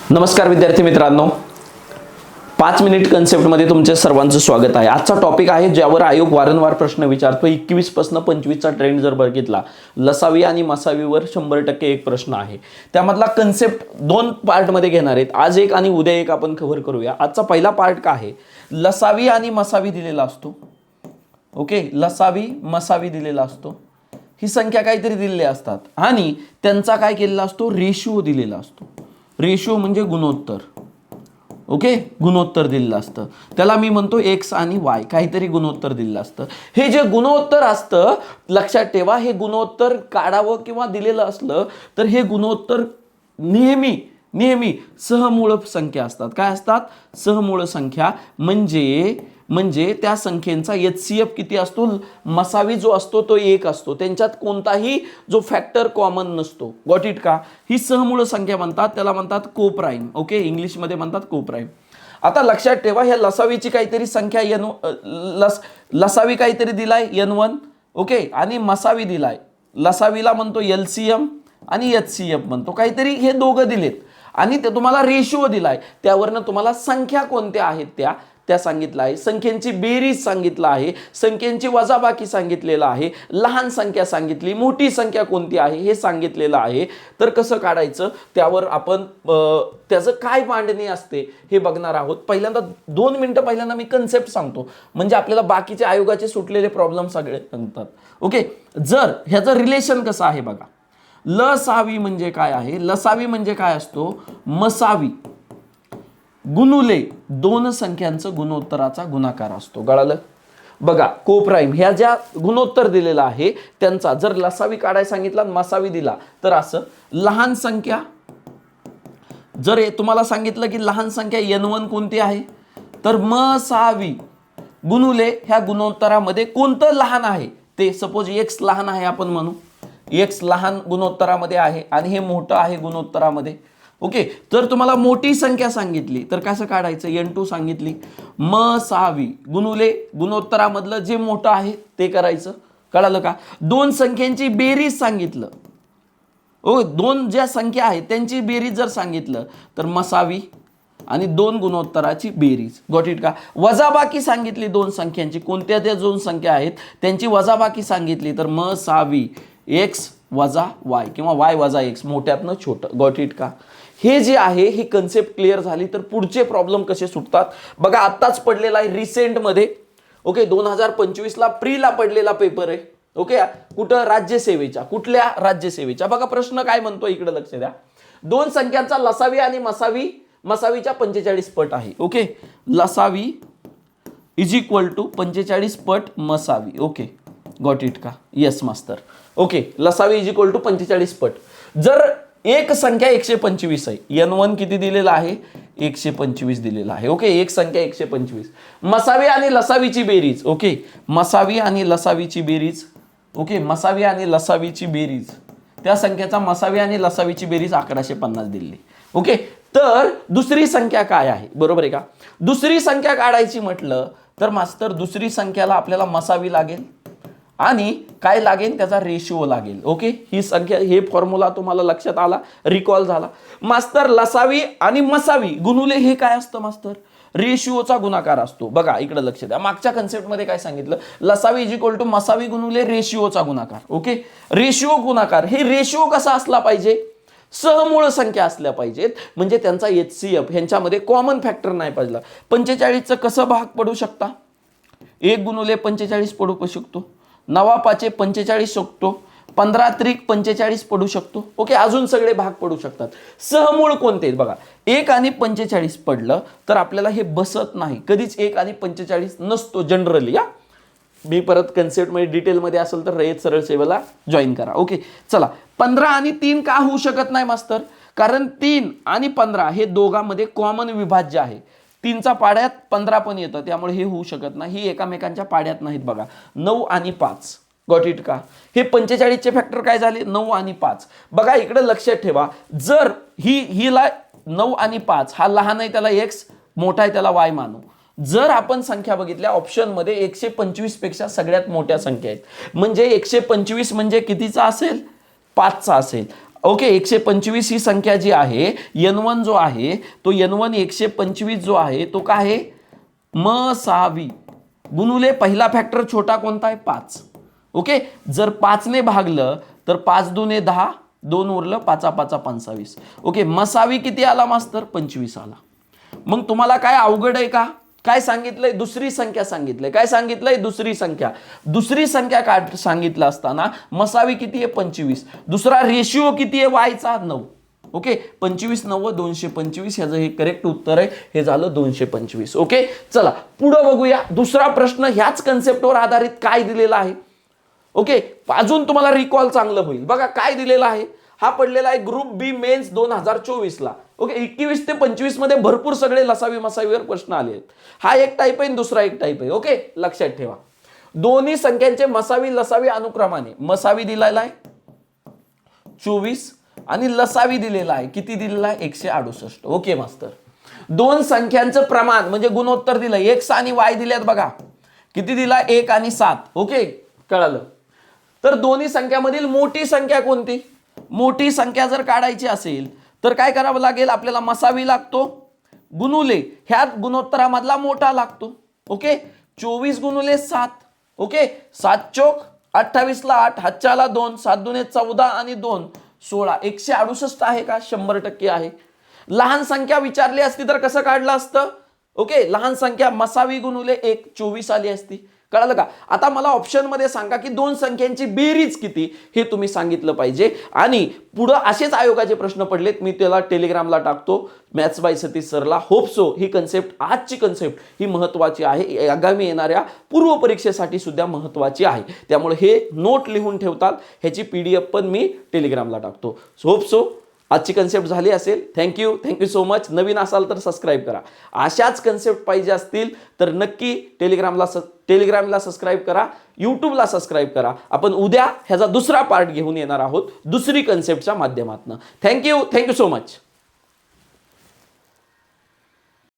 नमस्कार विद्यार्थी मित्रांनो, 5 मिनिट कन्सेप्टमध्ये तुमचे सर्वांचं स्वागत आहे। आजचा टॉपिक आहे ज्यावर आयोग वारंवार प्रश्न विचारतो। 21 पासून 25 चा ट्रेंड जर बघितला, लसावी आणि मसावीवर 100% एक प्रश्न आहे। त्यामधला कन्सेप्ट 2 पार्ट मध्ये घेणार आहेत। आज एक आणि उद्या एक आपण कव्हर करूया। आजचा पहिला पार्ट काय आहे, लसावी आणि मसावी दिलेला असतो। ओके, लसावी मसावी दिलेला असतो। ही संख्या काहीतरी दिलेली असतात आणि त्यांचा काय केलेला असतो, रेशिओ दिलेला असतो। रेशिओ म्हणजे गुणोत्तर। ओके, गुणोत्तर दिलेलं असतं, त्याला मी म्हणतो एक्स आणि वाय, काहीतरी गुणोत्तर दिलेलं असतं। हे जे गुणोत्तर असतं, लक्षात ठेवा, हे गुणोत्तर काढावं किंवा दिलेलं असलं तर हे गुणोत्तर नेहमी सहमूळ संख्या असतात। काय असतात? सहमूळ संख्या। म्हणजे त्या संख्येचा HCF किती असतो, मसावी जो असतो तो 1 असतो, त्यांच्यात कोणताही जो फॅक्टर कॉमन नसतो। गॉट इट का? ही सहमूळ संख्या म्हणतात, त्याला म्हणतात कोप्राइम। ओके, इंग्लिश मध्ये म्हणतात कोप्राइम। आता लक्षात ठेवा, ह्या लसावीची काहीतरी संख्या लसावी काहीतरी दिलाय N1, ओके, आणि मसावी दिलाय, लसावीला म्हणतो LCM आणि HCF म्हणतो, काहीतरी हे दोघं दिलेत आणि ते तुम्हाला रेशिओ दिलाय, त्यावरनं तुम्हाला संख्या कोणत्या आहेत त्या सांगितलं आहे। संख्यांची बेरीज सांगितलं आहे, संख्यांची वजाबाकी सांगितलेलं आहे, लहान संख्या सांगितली, मोठी संख्या कोणती आहे हे सांगितलेलं आहे। तर कसं काढायचं त्यावर आपण त्याचं काय मांडणी असते हे बघणार आहोत। पहिल्यांदा 2 मिनिटं पहिल्यांदा मी कन्सेप्ट सांगतो, म्हणजे आपल्याला बाकीचे आयोगाचे सुटलेले प्रॉब्लेम सगळे सांगतात। ओके, जर ह्याचं रिलेशन कसं आहे बघा, लसावी म्हणजे काय आहे, लसावी म्हणजे काय असतो, मसावी गुणुले 2 संख्यांचं गुणोत्तराचा गुणाकार असतो। कळालं? बघा, कोप्राइम ह्या ज्या गुणोत्तर दिलेला आहे त्यांचा जर लसावी काढायला सांगितला, मसावी दिला, तर असं लहान संख्या, जर तुम्हाला सांगितलं की लहान संख्या N1 कोणती आहे, तर मसावी गुणुले ह्या गुणोत्तरामध्ये कोणतं लहान आहे ते, सपोज X लहान आहे आपण म्हणू, X लहान गुणोत्तरामध्ये आहे आणि हे मोठं आहे गुणोत्तरामध्ये। ओके, तर तुम्हाला मोठी संख्या सांगितली तर कसं काढायचं, N2 सांगितली, मसावी गुणुले गुणोत्तरामधलं जे मोठं आहे ते करायचं। कळालं का? 2 संख्यांची बेरीज सांगितलं, ओ 2 ज्या संख्या आहेत त्यांची बेरीज जर सांगितलं तर मसावी आणि 2 गुणोत्तराची बेरीज। गॉट इट का? वजाबाकी सांगितली 2 संख्यांची, कोणत्या त्या 2 संख्या आहेत त्यांची वजाबाकी सांगितली तर मसावी x वजा y किंवा y वजा x, मोठ्यातनं छोटं। गॉट इट का? हे जे आहे ही कन्सेप्ट क्लिअर झाली तर पुढचे प्रॉब्लेम कसे सुटतात बघा। आत्ताच पडलेला आहे रिसेंट मध्ये, ओके, 2025 ला प्रीला पडलेला पेपर आहे। ओके, कुठं? राज्यसेवेच्या। कुठल्या? राज्यसेवेच्या। बघा प्रश्न काय म्हणतो, इकडे लक्ष द्या। 2 संख्यांचा लसावी आणि मसावीच्या 45 पट आहे। ओके, लसावी इज इक्वल टू 45 पट मसावी। ओके, गॉट इट का? Yes master. ओके, लसावी इज इक्वल टू 45 पट। जर एक संख्या 125 आहे, N1 किती दिलेला आहे, 125 दिलेला आहे। ओके, एक संख्या 125, मसावी आणि लसावीची बेरीज। ओके, मसावी आणि लसावीची बेरीज। ओके, मसावी आणि लसावीची बेरीज, त्या संख्येचा मसावी आणि लसावीची बेरीज 1150 दिली। ओके, तर दुसरी संख्या काय आहे, बरोबर आहे का? दुसरी संख्या काढायची म्हटलं तर मास्टर दुसरी संख्याला आपल्याला मसावी लागेल आणि काय लागेल, त्याचा रेशिओ लागेल। ओके, ही संख्या, हे फॉर्म्युला तुम्हाला लक्षात आला, रिकॉल झाला मास्टर। लसावी आणि मसावी गुणुले हे काय असतं मास्टर, रेशिओचा गुणाकार असतो। बघा इकडे लक्ष द्या, मागच्या कन्सेप्टमध्ये काय सांगितलं, लसावी इज इक्वल टू मसावी गुणुले रेशिओचा गुणाकार। ओके, रेशिओ गुणाकार, हे रेशिओ कसा असला पाहिजे, सहमूळ संख्या असल्या पाहिजेत, म्हणजे त्यांचा HCF ह्यांच्यामध्ये कॉमन फॅक्टर नाही पाहिजे। 45चं कसं भाग पडू शकता, 1 गुणुले 45 पडू शकतो, 9 45 शकतो, 15 त्रिक 45 पडू शकतो। ओके, अजून सगळे भाग पडू शकतात। सहमूळ कोणते बघा, 1 आणि 45 पडलं तर आपल्याला हे बसत नाही, कधीच 1 आणि 45 नसतो जनरली। या मी परत कन्सेप्ट मध्ये डिटेलमध्ये असेल तर रयत सरळ सेवेला जॉईन करा। ओके, चला, 15 आणि 3 का होऊ शकत नाही मास्टर, कारण 3 आणि 15 हे दोघांमध्ये कॉमन विभाज्य आहे। 3चा पाड्यात 15 पण येतं, त्यामुळे हे होऊ शकत नाही, ही एकामेकांच्या पाड्यात नाहीत। बघा 9 आणि 5, गॉट इट का? हे 45चे फॅक्टर काय झाले, 9 आणि 5। बघा इकडे लक्षात ठेवा, जर हिला 9 आणि 5 हा लहान आहे त्याला x, मोठा आहे त्याला y मानू। जर आपण संख्या बघितल्या ऑप्शन मध्ये 125 पेक्षा सगळ्यात मोठ्या संख्या आहेत, म्हणजे 125 म्हणजे कितीचा असेल, 5चा असेल। ओके, 125 ही संख्या जी आहे, N1 जो आहे तो N1 125 जो आहे तो काय आहे, मसावी गुणुले पहिला फॅक्टर छोटा कोणता आहे, 5. ओके, जर 5 ने भागलं तर 5 दुने 10, 2 उरलं, 5 5 25. ओके, मसावी किती आला मास्तर, 25 आला. मग तुम्हाला काय अवघड आहे का, काय सांगितलंय, दुसरी संख्या सांगितलंय, काय सांगितलंय, दुसरी संख्या. दुसरी संख्या काय सांगितलं असताना मसावी किती आहे, 25. दुसरा रेशिओ किती आहे वायचा, 9. ओके, 25 9 225, ह्याचं हे करेक्ट उत्तर आहे, हे झालं 225. ओके, चला पुढे बघूया. दुसरा प्रश्न ह्याच कन्सेप्टवर आधारित काय दिलेला आहे. ओके, अजून तुम्हाला रिकॉल चांगलं होईल. बघा काय दिलेला आहे, हा पडलेला आहे ग्रुप बी मेन्स 2024 ला. ओके, 21 ते 25 मध्ये भरपूर सगळे लसावी मसावीवर प्रश्न आले आहेत. हा एक टाईप आहे, दुसरा एक टाईप आहे. ओके, लक्षात ठेवा. दोन्ही संख्यांचे मसावी लसावी अनुक्रमाने, मसावी दिलेला आहे 24 आणि लसावी दिलेला आहे किती, दिलेला आहे 168. ओके मास्तर, दोन संख्यांचं प्रमाण म्हणजे गुणोत्तर दिलं, एक्स आणि वाय दिल्यात बघा, किती दिला, 1 आणि 7. ओके, कळालं. तर दोन्ही संख्यामधील मोठी संख्या कोणती, मोठी संख्या जर काढायची असेल तर काय करावं लागेल, आपल्याला मसावी लागतो गुणुले ह्या गुणोत्तरामधला मोठा लागतो. ओके, 24 गुणुले 7. ओके, 7 चोक 28 ला 8, हातच्याला 2, 7 दुने 14 आणि 2 16. 168 आहे का, 100% आहे. लहान संख्या विचारली असती तर कसं काढलं असतं. ओके, लहान संख्या मसावी गुणुले 1 24 आली असती. कळालं का. आता मला ऑप्शन मध्ये सांगा की दोन संख्यांची बेरीज किती, हे तुम्ही सांगितलं पाहिजे. आणि पुढे असेच आयोगाचे प्रश्न पडलेत, मी त्याला टेलिग्रामला टाकतो, मॅथ्स बाय सतीश सरला. होप सो ही कन्सेप्ट, आजची कन्सेप्ट ही महत्वाची आहे, आगामी येणाऱ्या पूर्व परीक्षेसाठी सुद्धा महत्वाची आहे. त्यामुळे हे नोट लिहून ठेवतात, ह्याची PDF पण मी टेलिग्रामला टाकतो. होप सो आजची कन्सेप्ट झाली असेल. Thank you so much. नवीन असाल तर सबस्क्राईब करा. अशाच कन्सेप्ट पाहिजे असतील तर नक्की टेलिग्रामला सबस्क्राईब करा, यूट्यूबला सबस्क्राईब करा. आपण उद्या ह्याचा दुसरा पार्ट घेऊन येणार आहोत दुसरी कन्सेप्टच्या माध्यमातून. Thank you so much.